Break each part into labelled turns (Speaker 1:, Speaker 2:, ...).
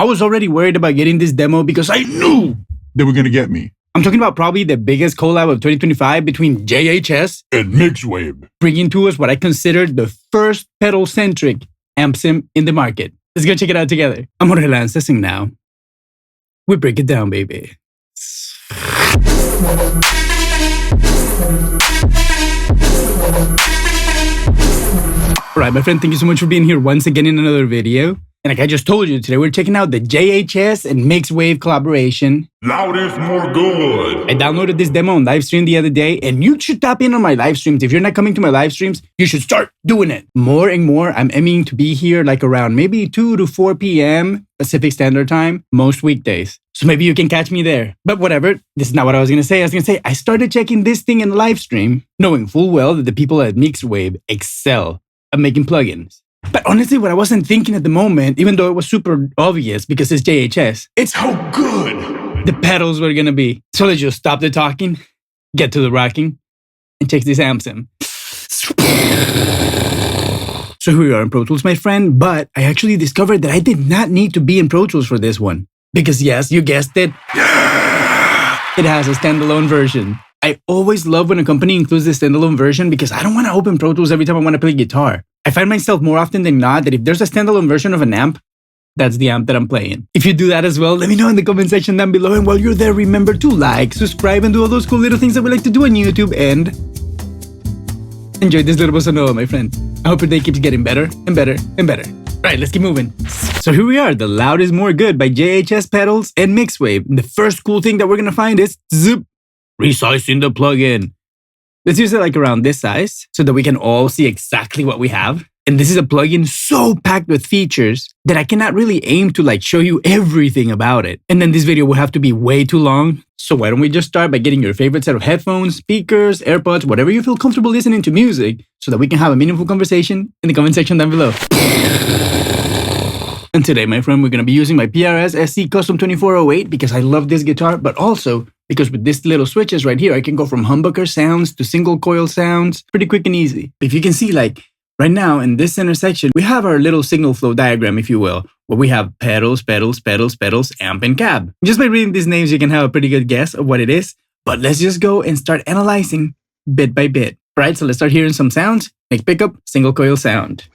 Speaker 1: I was already worried about getting this demo because I knew
Speaker 2: they were going to get me.
Speaker 1: I'm talking about probably the biggest collab of 2025 between JHS
Speaker 2: and Mixwave,
Speaker 1: bringing to us what I consider the first pedal-centric amp sim in the market. Let's go check it out together. I'm Howerdel and Dave now. We break it down, baby. All right, my friend, thank you so much for being here once again in another video. And like I just told you, today we're checking out the JHS and Mixwave collaboration.
Speaker 2: Loudest, more good.
Speaker 1: I downloaded this demo on live stream the other day, and you should tap in on my live streams. If you're not coming to my live streams, you should start doing it. More and more, I'm aiming to be here like around maybe 2 to 4 p.m. Pacific Standard Time, most weekdays. So maybe you can catch me there. But whatever, this is not what I was going to say. I started checking this thing in the live stream, knowing full well that the people at Mixwave excel at making plugins. But honestly, what I wasn't thinking at the moment, even though it was super obvious because it's JHS, it's how good the pedals were going to be. So let's just stop the talking, get to the rocking, and check this amp sim. So here we are in Pro Tools, my friend, but I actually discovered that I did not need to be in Pro Tools for this one. Because yes, you guessed it, it has a standalone version. I always love when a company includes the standalone version because I don't want to open Pro Tools every time I want to play guitar. I find myself more often than not that if there's a standalone version of an amp, that's the amp that I'm playing. If you do that as well, let me know in the comment section down below. And while you're there, remember to like, subscribe, and do all those cool little things that we like to do on YouTube. And enjoy this little bossa nova, my friend. I hope your day keeps getting better and better and better. Right, let's keep moving. So here we are, the Loud is More Good by JHS Pedals and Mixwave. And the first cool thing that we're going to find is zoop, resizing the plugin. Let's use it like around this size so that we can all see exactly what we have. And this is a plugin so packed with features that I cannot really aim to like show you everything about it. And then this video will have to be way too long. So why don't we just start by getting your favorite set of headphones, speakers, AirPods, whatever you feel comfortable listening to music so that we can have a meaningful conversation in the comment section down below. And today, my friend, we're going to be using my PRS SE Custom 2408 because I love this guitar, but also because with these little switches right here, I can go from humbucker sounds to single coil sounds pretty quick and easy. If you can see, like right now in this center section, we have our little signal flow diagram, if you will, where we have pedals, pedals, pedals, pedals, amp, and cab. Just by reading these names, you can have a pretty good guess of what it is. But let's just go and start analyzing bit by bit. All right, so let's start hearing some sounds. Next pickup, single coil sound.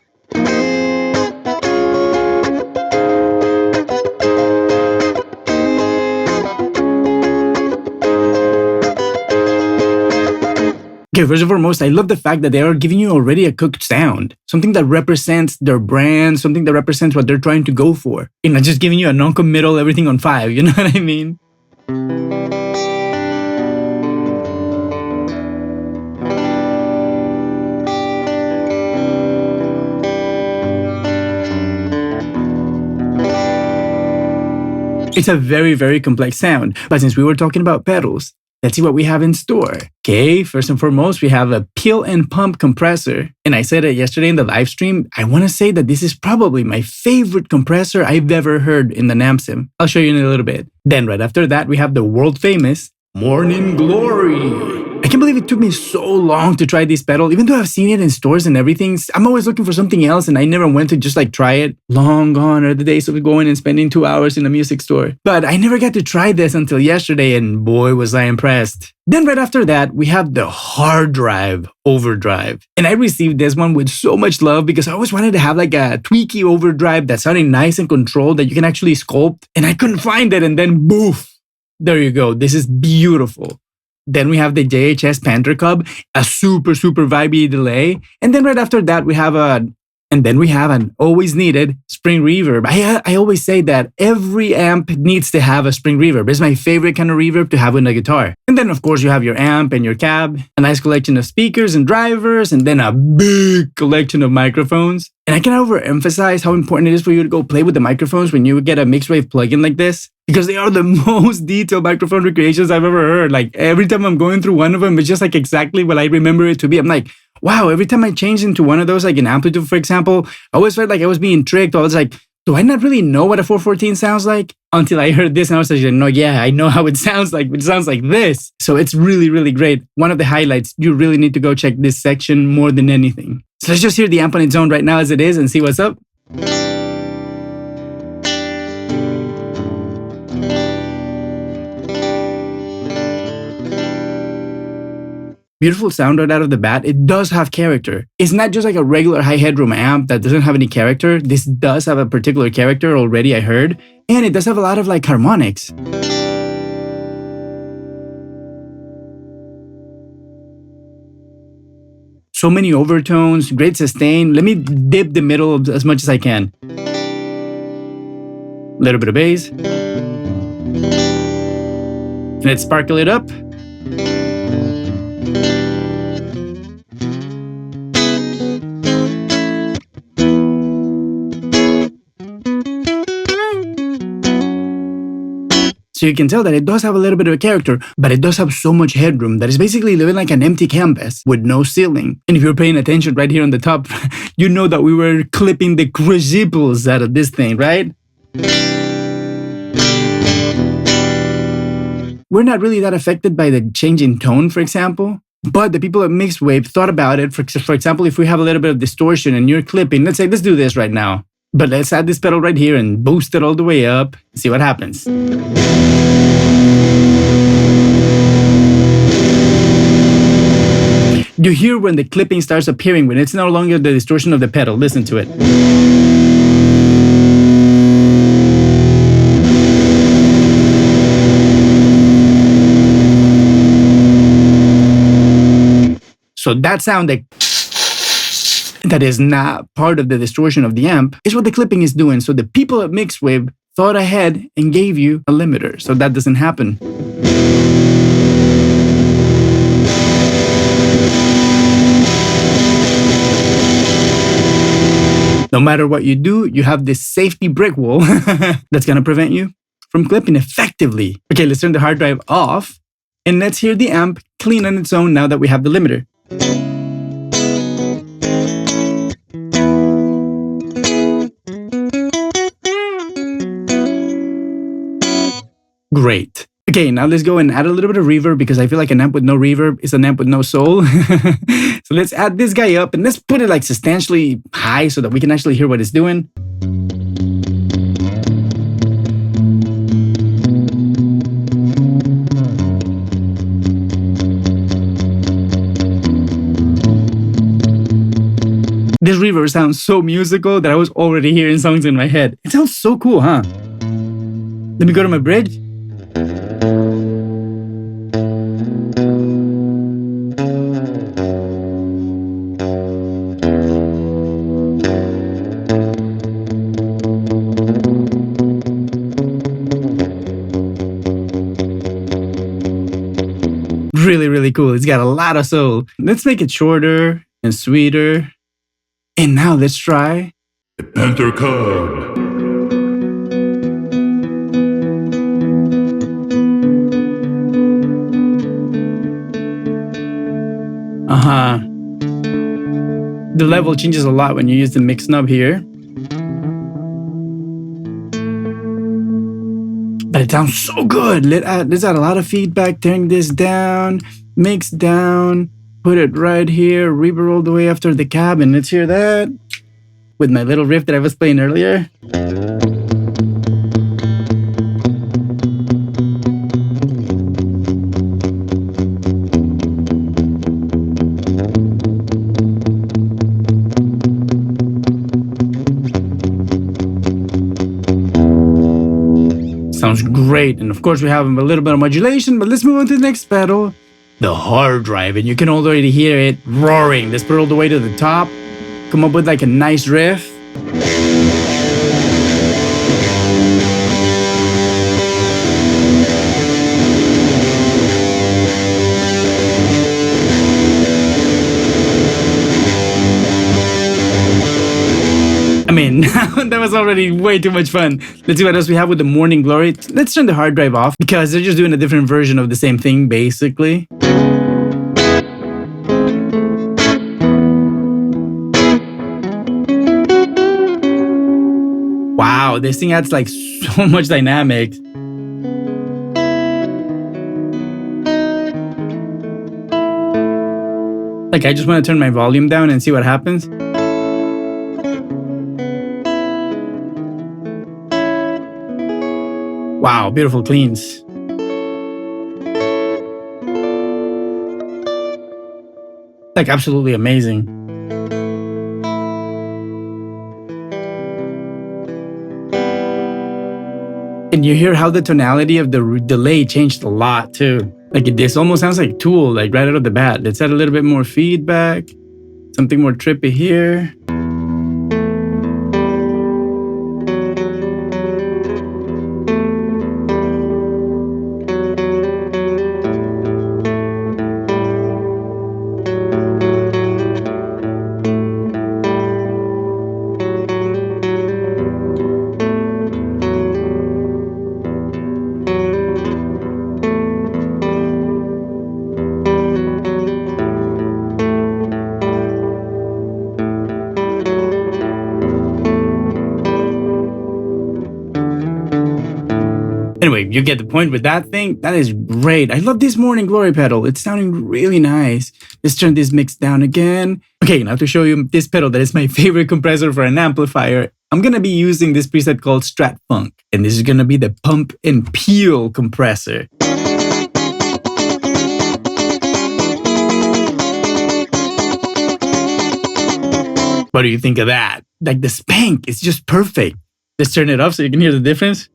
Speaker 1: Okay, first and foremost, I love the fact that they are giving you already a cooked sound. Something that represents their brand, something that represents what they're trying to go for. And not just giving you a non-committal everything on 5, you know what I mean? It's a very, very complex sound. But since we were talking about pedals, let's see what we have in store. Okay, first and foremost, we have a peel and pump compressor. And I said it yesterday in the live stream, I want to say that this is probably my favorite compressor I've ever heard in the amp sim. I'll show you in a little bit. Then right after that, we have the world famous Morning Glory. I can't believe it took me so long to try this pedal. Even though I've seen it in stores and everything, I'm always looking for something else and I never went to just like try it. Long gone are the days of going and spending 2 hours in a music store. But I never got to try this until yesterday and boy was I impressed. Then right after that, we have the hard drive overdrive. And I received this one with so much love because I always wanted to have like a tweaky overdrive that sounded nice and controlled that you can actually sculpt. And I couldn't find it and then boof, there you go. This is beautiful. Then we have the JHS Panther Cub, a super, super vibey delay. And then right after that, we have an always needed spring reverb. I always say that every amp needs to have a spring reverb. It's my favorite kind of reverb to have in a guitar. And then, of course, you have your amp and your cab, a nice collection of speakers and drivers, and then a big collection of microphones. And I can overemphasize how important it is for you to go play with the microphones when you get a Mixwave plugin like this, because they are the most detailed microphone recreations I've ever heard. Like every time I'm going through one of them, it's just like exactly what I remember it to be. I'm like, wow, every time I changed into one of those, like an amplitude, for example, I always felt like I was being tricked. I was like, do I not really know what a 414 sounds like? Until I heard this and I was like, no, yeah, I know how it sounds like. It sounds like this. So it's really, really great. One of the highlights, you really need to go check this section more than anything. So let's just hear the amp on its own right now as it is and see what's up. Beautiful sound right out of the bat. It does have character. It's not just like a regular high headroom amp that doesn't have any character. This does have a particular character already, I heard. And it does have a lot of like harmonics. So many overtones, great sustain. Let me dip the middle as much as I can. A little bit of bass. Let's sparkle it up. So you can tell that it does have a little bit of a character, but it does have so much headroom that it's basically living like an empty canvas with no ceiling. And if you're paying attention right here on the top, you know that we were clipping the crucibles out of this thing, right? We're not really that affected by the change in tone, for example. But the people at Mixwave thought about it. For example, if we have a little bit of distortion and you're clipping, let's do this right now. But let's add this pedal right here and boost it all the way up. See what happens. You hear when the clipping starts appearing, when it's no longer the distortion of the pedal. Listen to it. So that sound that is not part of the distortion of the amp is what the clipping is doing. So the people at Mixwave thought ahead and gave you a limiter so that doesn't happen. No matter what you do, you have this safety brick wall that's going to prevent you from clipping effectively. Okay, let's turn the hard drive off and let's hear the amp clean on its own now that we have the limiter. Great. Okay, now let's go and add a little bit of reverb because I feel like an amp with no reverb is an amp with no soul. So let's add this guy up and let's put it like substantially high so that we can actually hear what it's doing. This reverb sounds so musical that I was already hearing songs in my head. It sounds so cool, huh? Let me go to my bridge. Really, really cool. It's got a lot of soul. Let's make it shorter and sweeter. And now let's try
Speaker 2: The Panther Cub.
Speaker 1: The level changes a lot when you use the mix knob here. But it sounds so good. Let's add a lot of feedback. Turn this down, mix down, put it right here, reverb all the way after the cab, and let's hear that with my little riff that I was playing earlier. Sounds great. And of course we have a little bit of modulation, but let's move on to the next pedal, the hard drive. And you can already hear it roaring. Let's put it all the way to the top. Come up with like a nice riff. I mean, that was already way too much fun. Let's see what else we have with the Morning Glory. Let's turn the hard drive off because they're just doing a different version of the same thing, basically. Wow, this thing adds like so much dynamics. Like, I just want to turn my volume down and see what happens. Wow, beautiful cleans. Like absolutely amazing. And you hear how the tonality of the delay changed a lot too. Like this almost sounds like Tool, like right out of the bat. Let's add a little bit more feedback, something more trippy here. Anyway, you get the point with that thing. That is great. I love this Morning Glory pedal. It's sounding really nice. Let's turn this mix down again. Okay, now to show you this pedal that is my favorite compressor for an amplifier, I'm going to be using this preset called Strat Funk. And this is going to be the pump and peel compressor. What do you think of that? Like the spank, it's just perfect. Let's turn it off so you can hear the difference.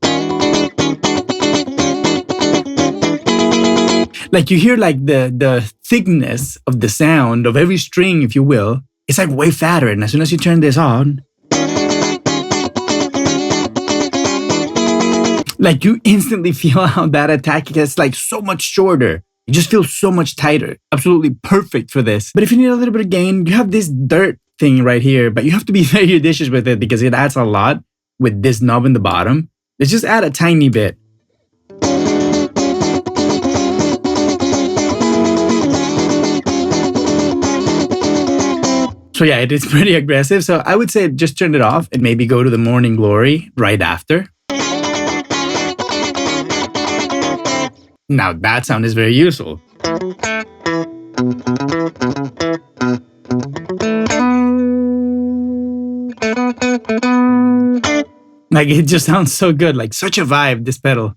Speaker 1: Like you hear like the thickness of the sound of every string, if you will. It's like way fatter. And as soon as you turn this on, like you instantly feel how that attack gets like so much shorter. It just feels so much tighter. Absolutely perfect for this. But if you need a little bit of gain, you have this dirt thing right here, but you have to be very judicious with it because it adds a lot with this knob in the bottom. Let's just add a tiny bit. So yeah, it is pretty aggressive. So I would say just turn it off and maybe go to the Morning Glory right after. Now that sound is very useful. Like it just sounds so good, like such a vibe, this pedal.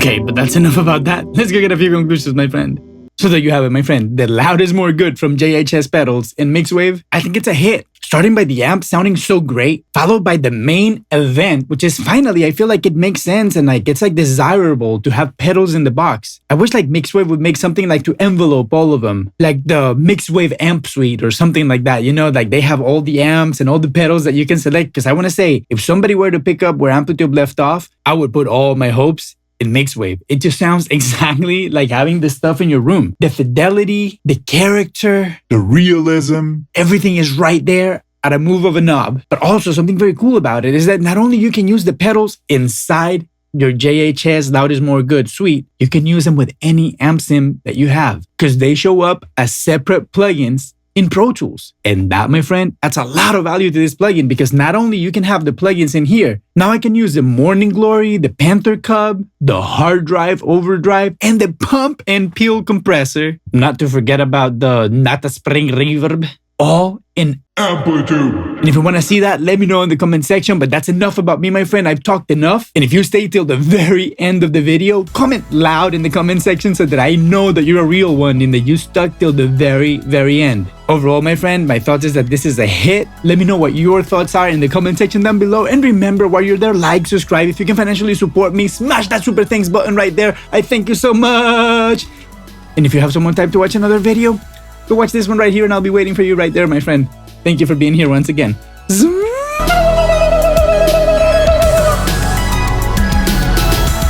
Speaker 1: Okay, but that's enough about that. Let's go get a few conclusions, my friend. So there you have it, my friend. The Loud is More Good from JHS pedals and Mixwave. I think it's a hit. Starting by the amp sounding so great, followed by the main event, which is finally, I feel like it makes sense and like it's like desirable to have pedals in the box. I wish like Mixwave would make something like to envelope all of them, like the Mixwave amp suite or something like that. You know, like they have all the amps and all the pedals that you can select. Because I want to say, if somebody were to pick up where Amplitude left off, I would put all my hopes in Mixwave. It just sounds exactly like having this stuff in your room. The fidelity, the character,
Speaker 2: The realism.
Speaker 1: everything is right there at a move of a knob. But also something very cool about it is that not only you can use the pedals inside your JHS Loud is More Good suite, you can use them with any amp sim that you have because they show up as separate plugins in Pro Tools. And that, my friend, adds a lot of value to this plugin because not only you can have the plugins in here, now I can use the Morning Glory, the Panther Cub, the hard drive, overdrive, and the pump and peel compressor. Not to forget about the Nata Spring reverb, all in
Speaker 2: Amplitude.
Speaker 1: And if you want to see that, let me know in the comment section. But that's enough about me, my friend. I've talked enough. And if you stay till the very end of the video, comment loud in the comment section so that I know that you're a real one and that you stuck till the very, very end. Overall, my friend, my thoughts is that this is a hit. Let me know what your thoughts are in the comment section down below. And remember, while you're there, like, subscribe. If you can financially support me, smash that super thanks button right there. I thank you so much. And if you have some more time to watch another video, go watch this one right here and I'll be waiting for you right there, my friend. Thank you for being here once again. Zoom.